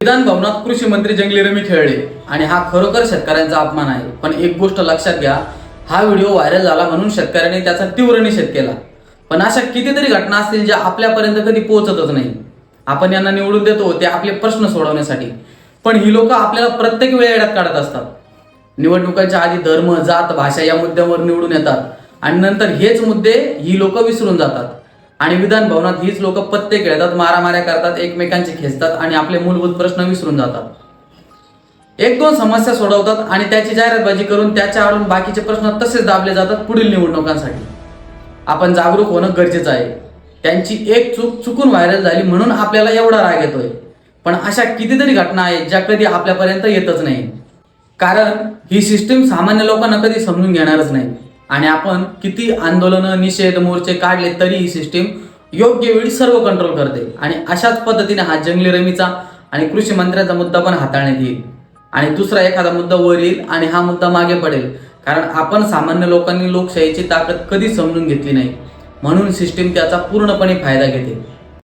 विधान भवनात कृषी मंत्री जंगली रमी खेळले आणि हा खरोखर शेतकऱ्यांचा अपमान आहे। पण एक गोष्ट लक्षात घ्या, हा व्हिडिओ व्हायरल झाला म्हणून शेतकऱ्यांनी त्याचा तीव्र निषेध केला। पण अशा कितीतरी घटना असतील ज्या आपल्यापर्यंत कधी पोहोचतच नाही। आपण यांना निवडून देतो ते आपले प्रश्न सोडवण्यासाठी, पण ही लोक आपल्याला प्रत्येक वेळी येड्यात काढत असतात। निवडणुकांच्या आधी धर्म, जात, भाषा या मुद्द्यांवर निवडून येतात आणि नंतर हेच मुद्दे ही लोक विसरून जातात आणि विधान भवनात हीच लोक पत्ते खेळतात, मारामाऱ्या करतात, एकमेकांचे खेचतात आणि आपले मूलभूत प्रश्न विसरून जातात। एक दोन समस्या सोडवतात आणि त्याची जाहिरातबाजी करून त्याच्या आडून बाकीचे प्रश्न तसेच दाबले जातात पुढील निवडणुकांसाठी। आपण जागरूक होणं गरजेचं आहे। त्यांची एक चूक चुकून व्हायरल झाली म्हणून आपल्याला एवढा राग येतोय, पण अशा कितीतरी घटना आहेत ज्या कधी आपल्यापर्यंत येतच नाही, कारण ही सिस्टीम सामान्य लोकांना कधी समजून घेणारच नाही। आणि आपण किती आंदोलन, निषेध, मोर्चे काढले तरी ही सिस्टीम योग्य वेळी सर्व कंट्रोल करते आणि अशाच पद्धतीने हा जंगली रमीचा आणि कृषी मंत्र्यांचा मुद्दा पण हाताळण्यात येईल आणि दुसरा एखादा मुद्दा वर येईल आणि हा मुद्दा मागे पडेल, कारण आपण सामान्य लोकांनी लोकशाहीची ताकद कधी समजून घेतली नाही, म्हणून सिस्टीम त्याचा पूर्णपणे फायदा घेते।